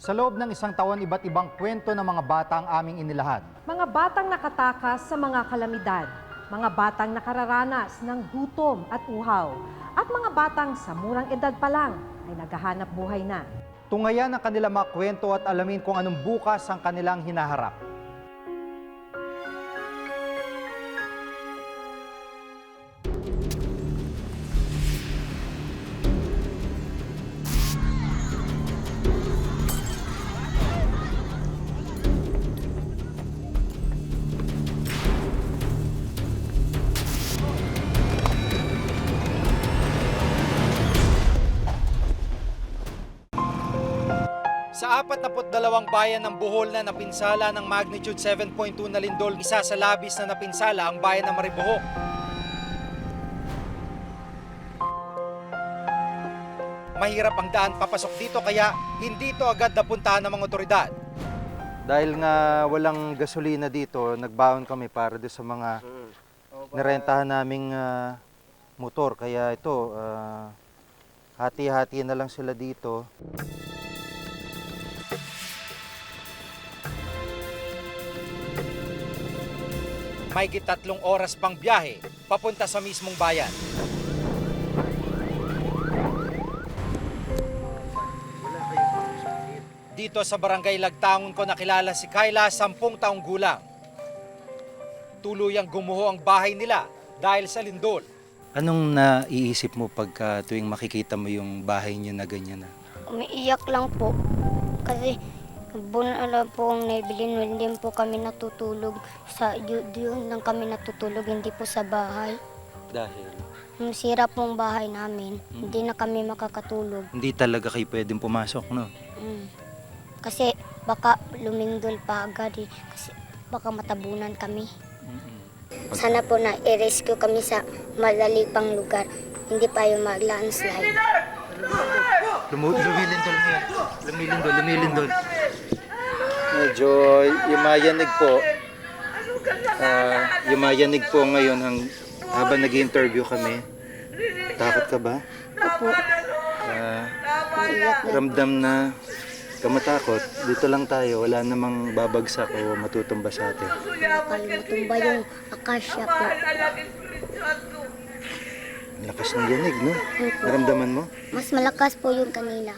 Sa loob ng isang taon, iba't ibang kwento ng mga bata ang aming inilahad. Mga batang nakatakas sa mga kalamidad, mga batang nakararanas ng gutom at uhaw, at mga batang sa murang edad pa lang ay naghahanap buhay na. Tungayan ang kanilang mga kwento at alamin kung anong bukas ang kanilang hinaharap. Sa 42 bayan ng Bohol na napinsala ng magnitude 7.2 na lindol, isa sa labis na napinsala ang bayan ng Maribohok. Mahirap ang daan papasok dito kaya hindi ito agad napuntahan ng mga otoridad. Dahil nga walang gasolina dito, nagbaon kami para doon sa mga nirentahan naming motor. Kaya ito, hati-hati na lang sila dito. Mahigit 3 oras pang biyahe papunta sa mismong bayan. Dito sa barangay Lagtangon ko nakilala si Kayla, 10 taong gulang. Tuluyang gumuho ang bahay nila dahil sa lindol. Anong naiisip mo pagka tuwing makikita mo yung bahay niyo na ganyan na? Umiiyak lang po. Kasi buwan lang po ang naibilin. Hindi po kami natutulog. Doon lang kami natutulog, hindi po sa bahay. Dahil? Yung sira pong bahay namin, hindi na kami makakatulog. Hindi talaga kayo pwedeng pumasok, no? Kasi baka lumindol pa agad eh. Kasi baka matabunan kami. Sana po na i-rescue kami sa madali pang lugar. Hindi pa yung mag-landslide. Lumilindol mo yan. Lumilindol. Medyo yumayanig po. Yumayanig po ngayon habang nag-interview kami. Takot ka ba? Opo. Ramdam na kamatakot. Dito lang tayo. Wala namang babagsak o matutumba sa atin. Matumba yung akasya po. Lakas ng yanig, no? Naramdaman mo? Mas malakas po yung kanina.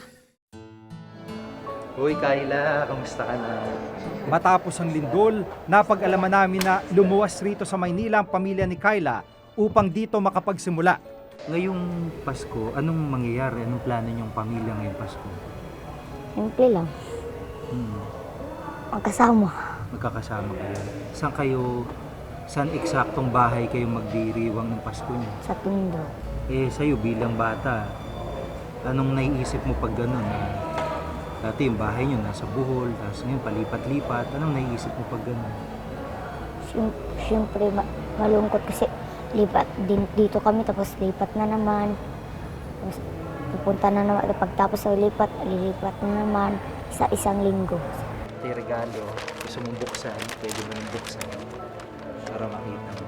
Uy, Kayla, kamusta ka na? Matapos ang lindol, napag-alaman namin na lumuwas rito sa Maynila ang pamilya ni Kayla upang dito makapagsimula. Ngayong Pasko, anong mangyayari? Anong plano niyong pamilya ngayong Pasko? Simple lang. Magkasama. Magkakasama kayo. Saan eksaktong bahay kayo magdiriwang ng Pasko niyo? Sa Tondo. Sa'yo bilang bata, anong naiisip mo pag gano'n? Dati yung bahay niyo nasa Bohol, tapos ngayon palipat-lipat. Anong naiisip mo pag gano'n? Siyempre malungkot kasi lipat din dito kami tapos lipat na naman. Tapos pupunta na naman pagtapos sa lilipat na naman sa isang linggo. Ito yung regalo, gusto mong buksan, pwede mo nang buksan para makita mo.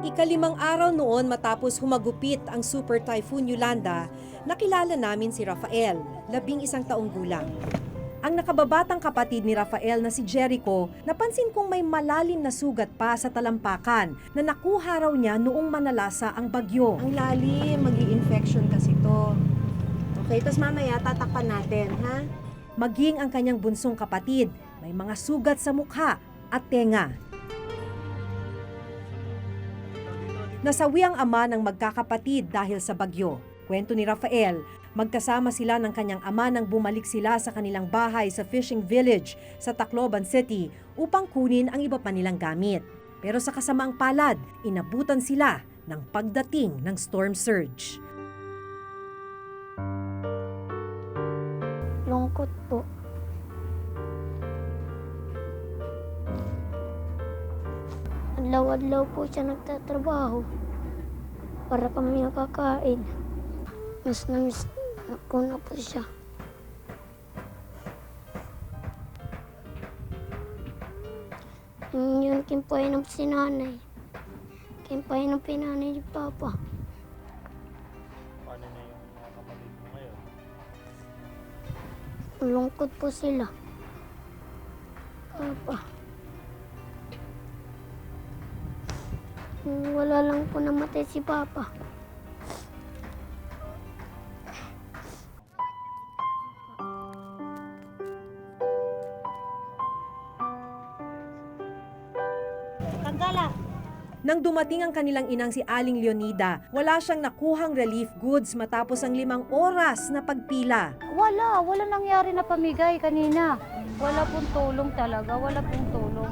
Ika-5 araw noon matapos humagupit ang Super Typhoon Yolanda, nakilala namin si Rafael, 11 taong gulang. Ang nakababatang kapatid ni Rafael na si Jericho, napansin kong may malalim na sugat pa sa talampakan na nakuha raw niya noong manalasa ang bagyo. Ang lalim, mag-i-infection kasi to. Okay, tapos mamaya tatakpan natin, ha? Maging ang kanyang bunsong kapatid, may mga sugat sa mukha at tenga. Nasawi ang ama ng magkakapatid dahil sa bagyo. Kwento ni Rafael, Magkasama sila ng kanyang ama nang bumalik sila sa kanilang bahay sa fishing village sa Tacloban City upang kunin ang iba pa nilang gamit. Pero sa kasamaang palad, inabutan sila ng pagdating ng storm surge. Lungkot po. Adlaw-adlaw po siya nagtatrabaho para kami nakakain. Mas na-miss ko na po siya. Yun, kimpain ng sinanay. Kimpain ng pinanay ni Papa. Paano na yung mga kapatid mo ngayon? Lungkot po sila. Papa. Wala lang po namatay si Papa. Nang dumating ang kanilang inang si Aling Leonida, wala siyang nakuhang relief goods matapos ang 5 oras na pagpila. Wala nangyari na pamigay kanina. Wala pong tulong talaga, wala pong tulong.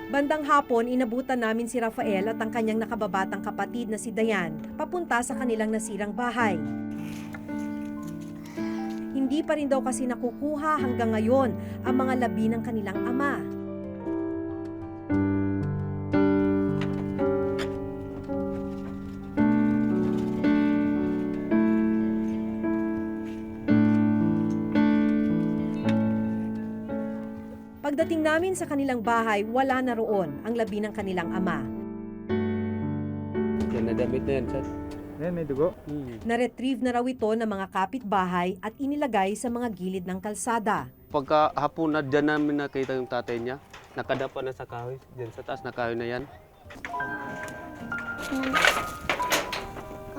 Bandang hapon, inabutan namin si Rafael at ang kanyang nakababatang kapatid na si Dayan papunta sa kanilang nasirang bahay. Hindi pa rin daw kasi nakukuha hanggang ngayon ang mga labi ng kanilang ama. Pagdating namin sa kanilang bahay, wala na roon ang labi ng kanilang ama. Yan na damit na yan, sir. Ayan, may dugo. Na-retrieve na raw ito ng mga kapitbahay at inilagay sa mga gilid ng kalsada. Pagka hapon na dyan namin nakita yung tatay niya, nakadapa na sa kahoy. Dyan sa taas na kahoy na yan.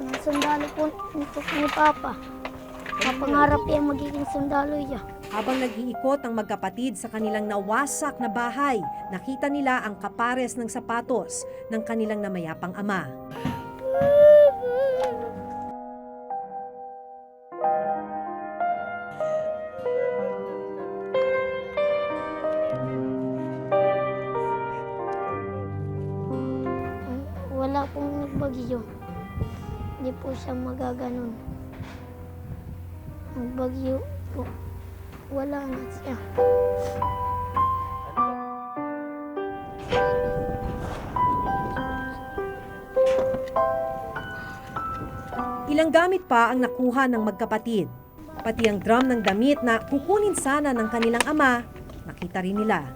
Ang sundalo po nito ni Papa. Mapangarap niya magiging sundalo niya. Habang nag-iikot ang magkapatid sa kanilang nawasak na bahay, nakita nila ang kapares ng sapatos ng kanilang namayapang ama. Wala pong nagbagyo. Hindi po siya magaganon. Nagbagyo po. Wala na siya. Ilang gamit pa ang nakuha ng magkapatid. Pati ang drum ng damit na kukunin sana ng kanilang ama, nakita rin nila.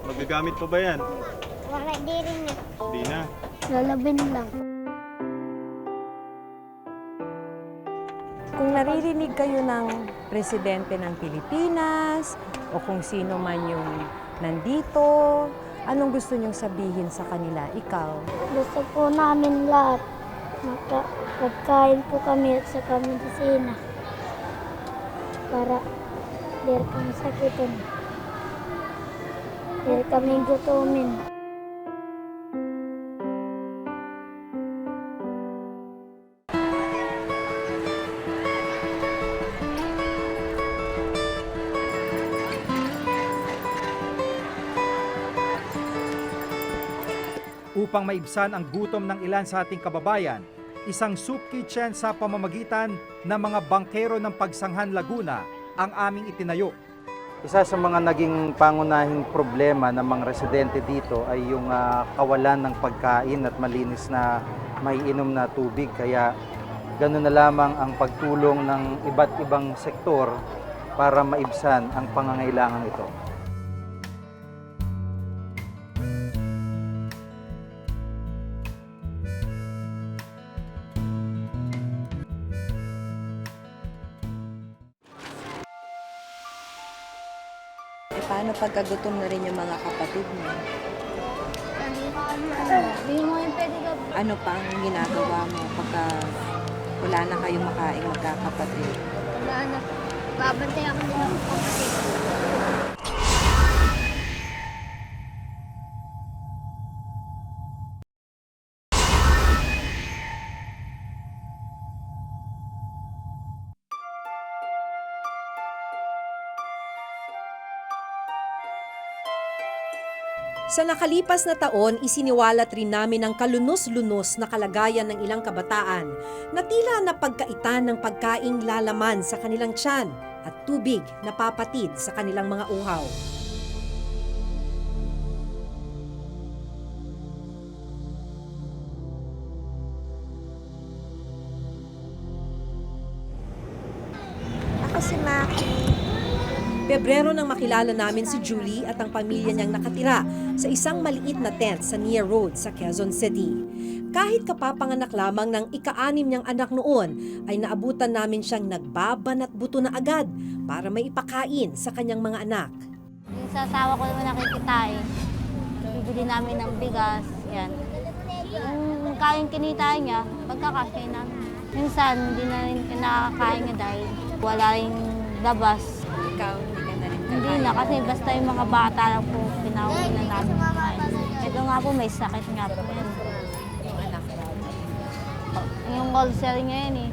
Magagamit pa ba yan? Wala, di rin na. Di na. Lalabin lang. Kung naririnig kayo ng presidente ng Pilipinas o kung sino man yung nandito, anong gusto niyong sabihin sa kanila? Ikaw? Gusto po namin lahat. Magkain po kami at saka medisina. Para di kami sakitin. Di kami gutumin. Upang maibsan ang gutom ng ilan sa ating kababayan, isang soup kitchen sa pamamagitan ng mga bangkero ng Pagsanghan Laguna ang aming itinayo. Isa sa mga naging pangunahing problema ng mga residente dito ay yung kawalan ng pagkain at malinis na maiinom na tubig. Kaya gano'n na lamang ang pagtulong ng iba't ibang sektor para maibsan ang pangangailangan ito. Paano pagkagutom na rin yung mga kapatid mo? Hindi mo yung pwede ka. Ano pa ang ginagawa mo pagka wala na kayong makain magkakapatid? Wala na. Babantay ako nila ng kapatid. Sa nakalipas na taon, isiniwalat rin namin ang kalunos-lunos na kalagayan ng ilang kabataan na tila napagkaitan ng pagkaing lalaman sa kanilang tiyan at tubig na papatid sa kanilang mga uhaw. Ako si Maki. Pebrero nang makilala namin si Julie at ang pamilya niyang nakatira sa isang maliit na tent sa Nia Road sa Quezon City. Kahit kapapanganak lamang ng ika-6 niyang anak noon, ay naabutan namin siyang nagbabanat buto na agad para may ipakain sa kanyang mga anak. Yung sa asawa ko naman nakikitain. Bibili namin ng bigas. Yan. Yung kain kinita niya, pagkakasya namin. Minsan, hindi na rin nakakain niya dahil wala rin labas. Ikaw, hindi ka na rin Hindi kakain. na, kasi basta yung mga bata lang po, pinauwi na namin. Ito nga po, may sakit nga po yan. Yung anak mo. Yung ulcer niya yan eh.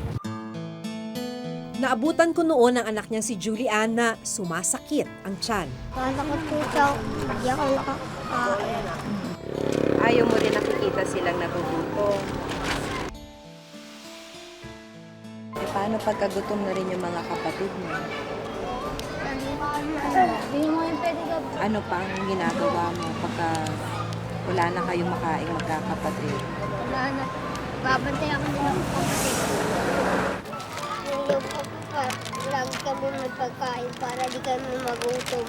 Naabutan ko noon ang anak niyang si Julian na sumasakit ang tiyan. Kalakot po siya. Hindi ako nakakain. Ayaw mo rin nakikita silang nagugutom. Eh, paano pagkagutom na rin yung mga kapatid mo? Hindi mo yung pwede ka. Ano pa ang ginagawa mo pagka wala na kayong makain magkakapatid? Wala na. Babantay ako nila ng kapatid. Yung lagi kami magpagkain para di kami magutom.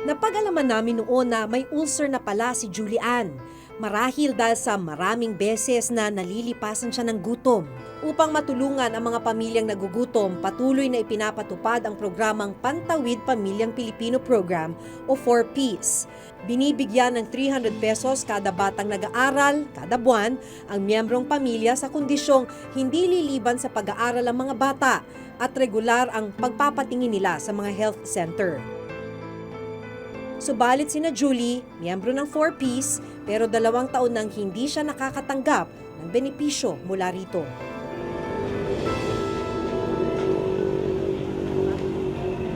Napag-alaman namin noon na may ulcer na pala si Julian. Marahil dahil sa maraming beses na nalilipasan siya ng gutom. Upang matulungan ang mga pamilyang nagugutom, patuloy na ipinapatupad ang programang Pantawid Pamilyang Pilipino Program o 4Ps. Binibigyan ng 300 pesos kada batang nag-aaral, kada buwan, ang miyembrong pamilya sa kondisyong hindi liliban sa pag-aaral ang mga bata at regular ang pagpapatingin nila sa mga health center. Subalit sina Julie, miyembro ng 4Ps, pero 2 taon nang hindi siya nakakatanggap ng benepisyo mula rito.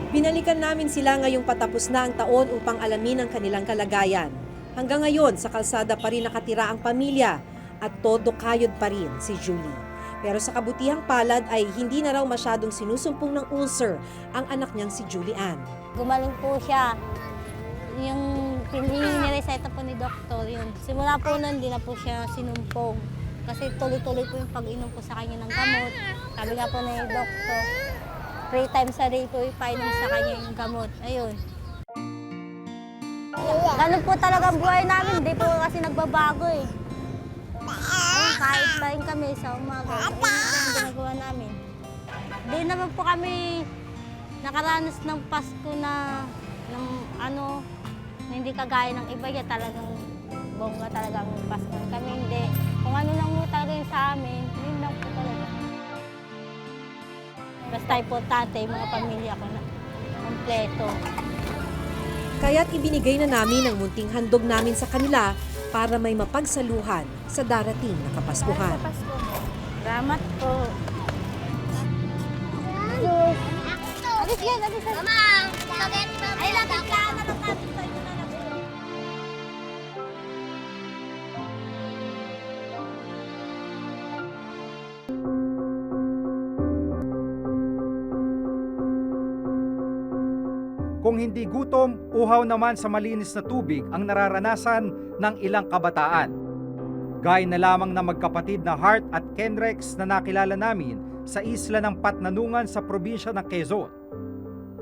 Binalikan namin sila ngayong patapos na ang taon upang alamin ang kanilang kalagayan. Hanggang ngayon, sa kalsada pa rin nakatira ang pamilya at todo kayod pa rin si Julie. Pero sa kabutihang palad ay hindi na raw masyadong sinusumpong ng ulcer ang anak niyang si Julian. Gumaling po siya. Yung nireseta po ni doktor, yun. Simula po nun, di na po siya sinumpong. Kasi tuloy-tuloy po yung pag-inom po sa kanya ng gamot. Sabi nga po ni doktor, 3 times a day po ipainom sa kanya yung gamot. Ayun. Ganun po talaga ang buhay namin, hindi po kasi nagbabago eh. Ayun, kahit pa rin kami sa umaga. Ayun po ang ginagawa namin. Hindi naman po kami nakaranas ng Pasko na ng ano, na hindi kagaya ng iba niya, talagang bongga talagang Pasko. Kami hindi. Kung ano lang mo talaga yung sa amin, yun lang po talaga. Basta importante yung mga pamilya ko na kompleto. Kaya't ibinigay na namin ang munting handog namin sa kanila para may mapagsaluhan sa darating na Kapaskuhan. Salamat po. Alis yan, alis yan. Mama! Ay, lagay ka na lang natin tayo na lang. Kung hindi gutom, uhaw naman sa malinis na tubig ang nararanasan ng ilang kabataan. Gaya na lamang na magkapatid na Hart at Kenrex na nakilala namin sa isla ng Patnanungan sa probinsya ng Quezon.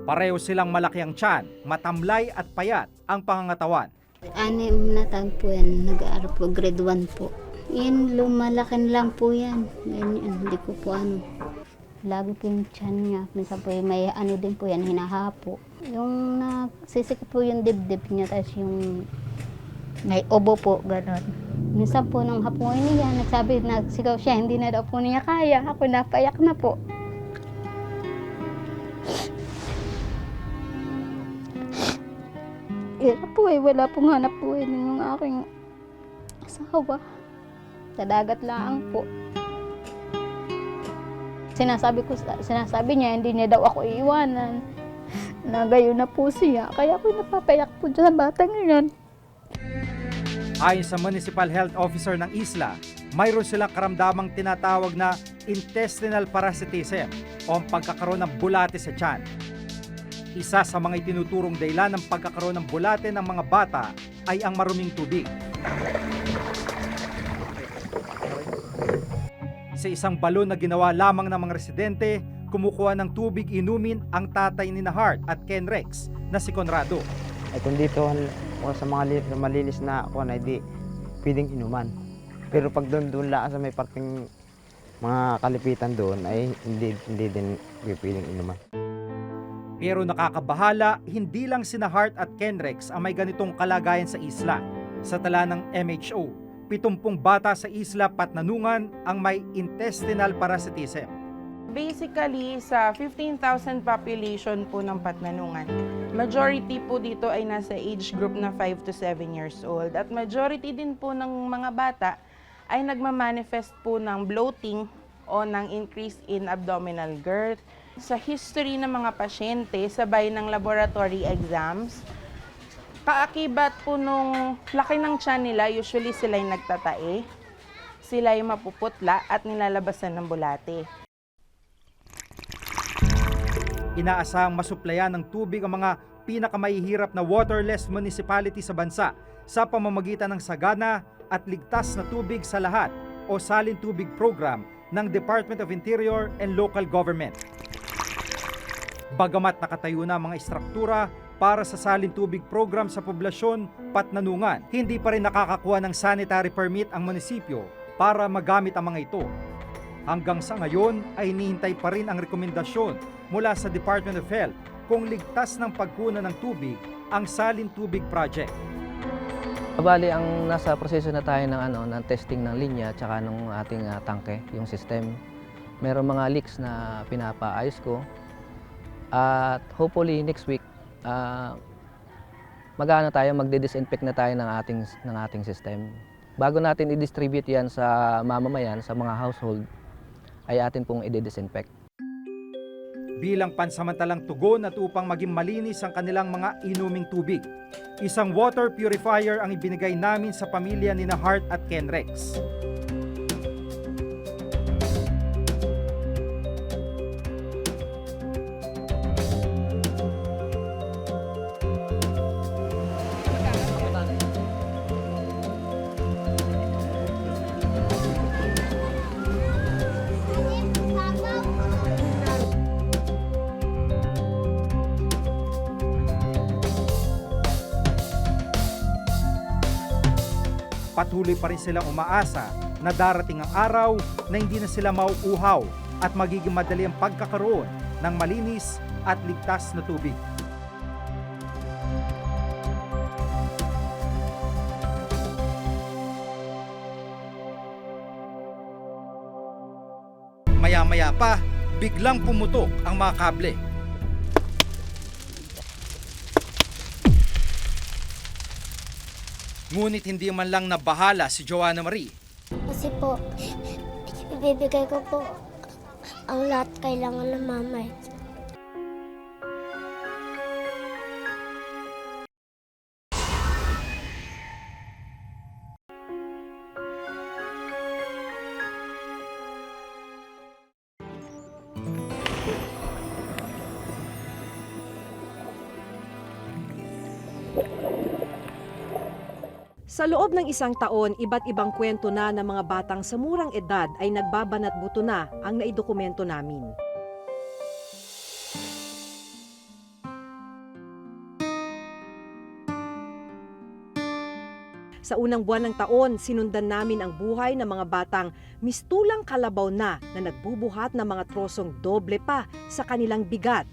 Pareho silang malaki ang tiyan, matamlay at payat ang pangangatawan. 6 na taon po yan, nag-aaral po, grade 1 po. Yan, lumalakin lang po yan. Ganyan, hindi ko po ano. Lagi po yung tiyan niya. Minsan po may ano din po yan, hinahapo. Yung nasisikip po yung dibdib niya, tapos yung May ubo po, gano'n. Minsan po nung hapon niya, nagsigaw siya, hindi na daw po niya kaya. Ako napayak na po. Hirap po wala pong hanap buhay din yung aking asawa. Sa dagat lang po. Sinasabi niya, hindi niya daw ako iiwanan. Na gayon na po siya, kaya ako napapayak po dyan sa batang yan. Ayon sa Municipal Health Officer ng isla, mayroon silang karamdamang tinatawag na intestinal parasitism o ang pagkakaroon ng bulate sa tiyan. Isa sa mga itinuturong dahilan ng pagkakaroon ng bulate ng mga bata ay ang maruming tubig. Sa isang balon na ginawa lamang ng mga residente, kumukuha ng tubig inumin ang tatay ni Hart at Ken Rex na si Conrado. Ay kung dito sa mga malinis na ako na hindi pwedeng inuman. Pero pag doon lang sa may parting mga kalipitan doon ay hindi din pwedeng inuman. Pero nakakabahala, hindi lang sina Hart at Ken Rex ang may ganitong kalagayan sa isla. Sa tala ng MHO, 70 bata sa isla Patnanungan ang may intestinal parasitism. Basically, sa 15,000 population po ng Patnanungan, majority po dito ay nasa age group na 5 to 7 years old. At majority din po ng mga bata ay nagmamanifest po ng bloating o ng increase in abdominal girth. Sa history ng mga pasyente, sabay ng laboratory exams, kaakibat po nung laki ng tiyan nila, usually sila yung nagtatae, sila yung mapuputla at nilalabasan ng bulate. Inaasahang masuplayan ng tubig ang mga pinakamahihirap na waterless municipality sa bansa sa pamamagitan ng sagana at ligtas na tubig sa lahat o salin tubig program ng Department of Interior and Local Government. Bagamat nakatayo na mga istruktura para sa salin tubig program sa poblasyon Patnanungan, hindi pa rin nakakakuha ng sanitary permit ang munisipyo para magamit ang mga ito. Hanggang sa ngayon ay hinihintay pa rin ang rekomendasyon mula sa Department of Health kung ligtas ng pagkuha ng tubig ang salin tubig project. Bali, ang nasa proseso na tayo ng testing ng linya at saka ng ating tangke, yung system. Merong mga leaks na pinapaayos ko. At hopefully next week, magde-disinfect na tayo ng ating system. Bago natin i-distribute yan sa mamamayan, sa mga household, ay atin pong i-disinfect. Bilang pansamantalang tugon at upang maging malinis ang kanilang mga inuming tubig, isang water purifier ang ibinigay namin sa pamilya ni Hart at Ken Rex. Patuloy pa rin silang umaasa na darating ang araw na hindi na sila mauuhaw at magiging madali ang pagkakaroon ng malinis at ligtas na tubig. Maya-maya pa, biglang pumutok ang mga kable. Ngunit hindi man lang nabahala si Joanna Marie. Kasi po, ibibigay ko po ang lahat kailangan ng mama. Sa loob ng isang taon, iba't ibang kwento na ng mga batang sa murang edad ay nagbabanat buto na ang naidokumento namin. Sa unang buwan ng taon, sinundan namin ang buhay ng mga batang mistulang kalabaw na nagbubuhat ng mga trosong doble pa sa kanilang bigat.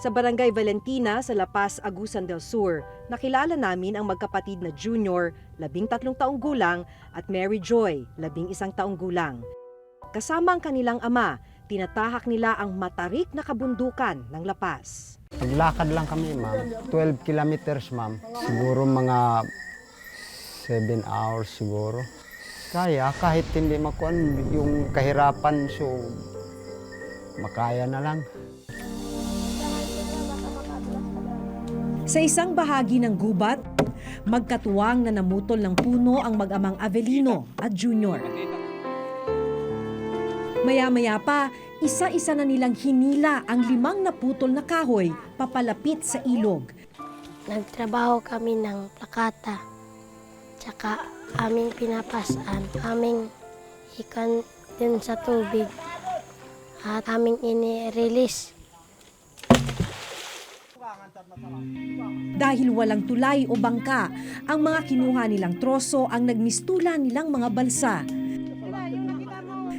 Sa Barangay Valentina sa La Paz, Agusan del Sur, nakilala namin ang magkapatid na Junior, 13 taong gulang, at Mary Joy, 11 taong gulang. Kasama ang kanilang ama, tinatahak nila ang matarik na kabundukan ng La Paz. Naglakad lang kami, ma'am. 12 kilometers, ma'am. Siguro mga 7 hours siguro. Kaya kahit hindi makuan yung kahirapan, so makaya na lang. Sa isang bahagi ng gubat, magkatuwang na namutol ng puno ang mag-amang Avelino at Junior. Maya-maya pa, isa-isa na nilang hinila ang 5 naputol na kahoy papalapit sa ilog. Nagtrabaho kami ng plakata, tsaka aming pinapasan, aming ikan din sa tubig, at aming ini-release. Dahil walang tulay o bangka, ang mga kinuha nilang troso ang nagmistula nilang mga balsa.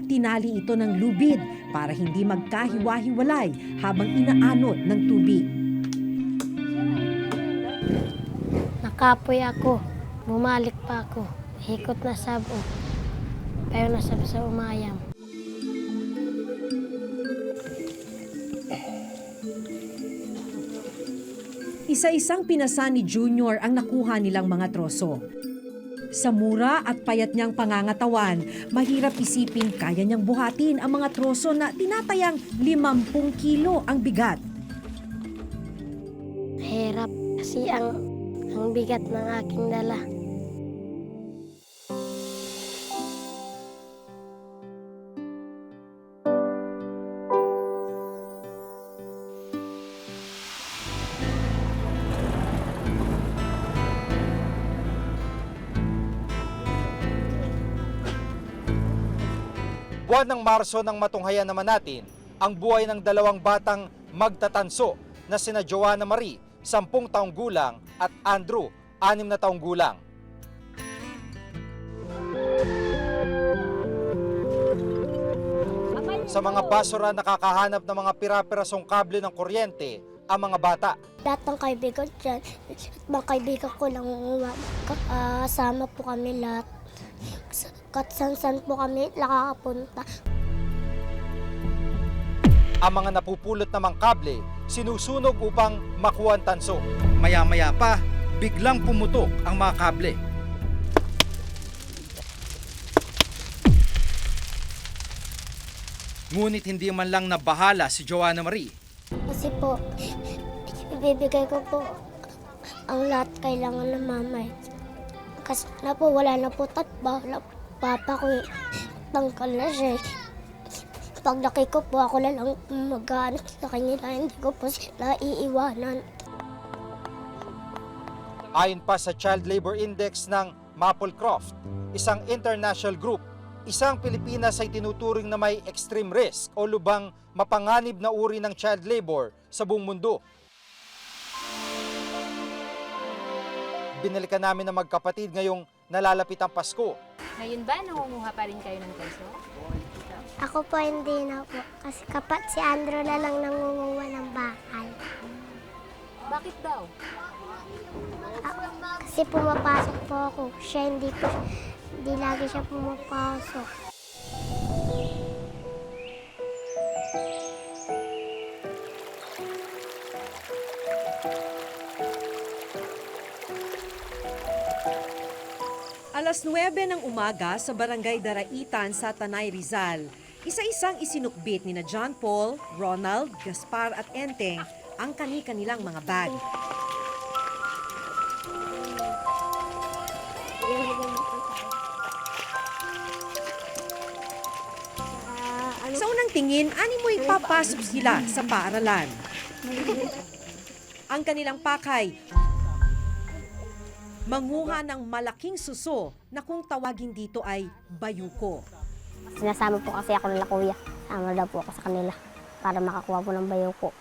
Tinali ito ng lubid para hindi magkahiwa-hiwalay habang inaanod ng tubig. Nakapoy ako, bumalik pa ako, hikot na sabo, pero nasab sa umayam. Isa-isang pinasa ni Junior ang nakuha nilang mga troso. Sa mura at payat niyang pangangatawan, mahirap isipin kaya niyang buhatin ang mga troso na tinatayang 50 kilo ang bigat. Hirap kasi ang bigat ng aking dala. Buwan ng Marso nang matunghayan naman natin ang buhay ng 2 batang magtatanso na sina Joanna Marie, 10 taong gulang, at Andrew, 6 na taong gulang. Sa mga basura nakakahanap ng mga pira-pirasong kable ng kuryente ang mga bata. Lahat ng kaibigan dyan, mga kaibigan ko lang, kasama po kami lahat. Katsan-san po kami nakakapunta. Ang mga napupulot namang kable, sinusunog upang makuha ang tanso. Maya-maya pa, biglang pumutok ang mga kable. Ngunit hindi man lang nabahala si Joanna Marie. Kasi po, ibibigay ko po ang lahat kailangan ng mamay. Kasi na po, wala na po tatba. Papa ko, tangkal na siya. Pag laki ko po, ako lang mag-aanak sa kanila. Hindi ko po sila iiwanan. Ayon pa sa Child Labor Index ng Maplecroft, isang international group, isang Pilipinas ay tinuturing na may extreme risk o lubang mapanganib na uri ng child labor sa buong mundo. Binalikan namin ng magkapatid ngayong nalalapit ang Pasko. Ngayon ba, nangunguha pa rin kayo ng tanso? Ako po hindi na po. Kasi si Andrew na lang nangunguha ng bakal. Bakit daw? Kasi pumapasok po ako. Siya hindi lagi siya pumapasok. Alas 9 ng umaga sa Barangay Daraitan sa Tanay, Rizal, isa-isang isinukbit ni na John Paul, Ronald, Gaspar at Enteng ang kani-kanilang mga bag. Sa unang tingin, animoy papasok sila sa paaralan. Ang kanilang pakay, manguha ng malaking suso na kung tawagin dito ay bayuko. Sinasama po kasi ako nila kuya. Sama daw po ako sa kanila para makakuha po ng bayuko.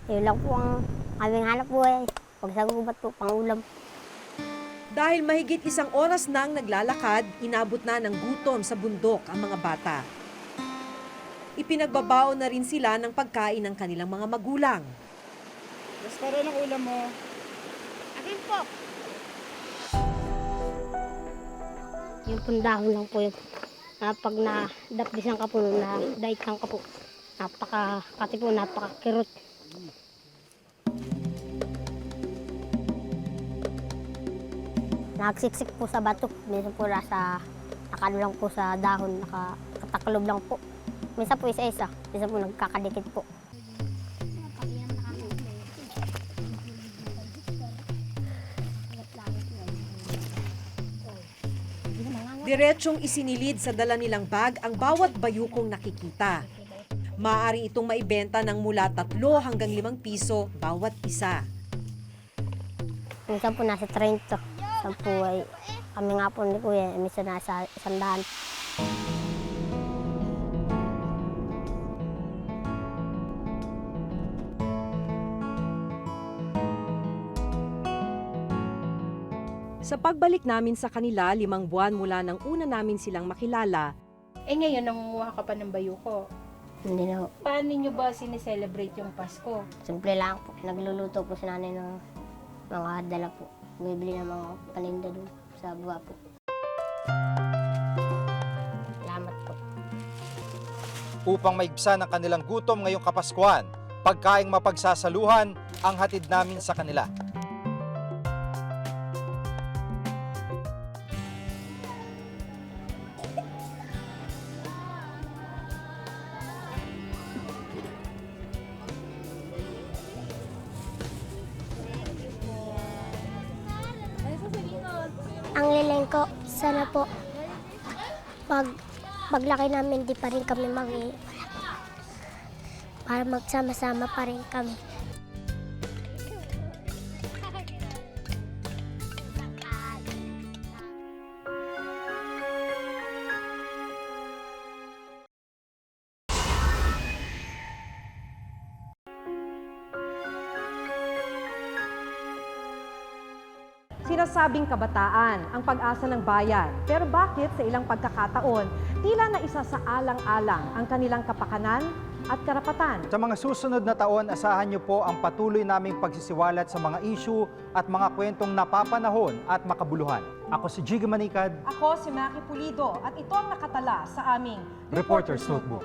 Yun lang po ang aming hanap buhay. Pag sa gubat po, pangulam. Dahil mahigit 1 oras nang naglalakad, inabot na ng gutom sa bundok ang mga bata. Ipinagbabaon na rin sila ng pagkain ng kanilang mga magulang. Oscar, anong ulam mo? Akin po. Yung pundahon lang po yun. Pag nadapdisan ka po, na-daitan ka po. Napaka-kati po, napaka-kirot. Nagsiksik po sa bato. Minsan po nakano lang po sa dahon, nakataklob lang po. Minsan po isa-isa, minsan po nagkakadikit po. Diretsyong isinilid sa dala nilang bag ang bawat bayukong nakikita. Maaari itong maibenta ng mula 3 hanggang 5 piso bawat isa. Minsan po nasa 30. Minsan po ay, kami nga po ni Kuya, minsan nasa 100. Sa pagbalik namin sa kanila 5 buwan mula nang una namin silang makilala, Ngayon, nangunguha ka pa ng bayuko. Hindi na po. Paano nyo ba sineselebrate yung Pasko? Simple lang po. Nagluluto po si nanay ng mga dala po. Bibili ng mga paninda doon sa buwa po. Salamat po. Upang maibsan ang kanilang gutom ngayong Kapaskuhan, pagkaing mapagsasaluhan ang hatid namin sa kanila. Ang liling ko, sana po, paglaki namin, di pa rin kami para magsama-sama pa rin kami. Sinasabing kabataan ang pag-asa ng bayan. Pero bakit sa ilang pagkakataon, tila na isa sa alang-alang ang kanilang kapakanan at karapatan? Sa mga susunod na taon, asahan niyo po ang patuloy naming pagsisiwalat sa mga issue at mga kwentong napapanahon at makabuluhan. Ako si Jiggy Manikad. Ako si Maki Pulido at ito ang nakatala sa aming Reporter's Notebook.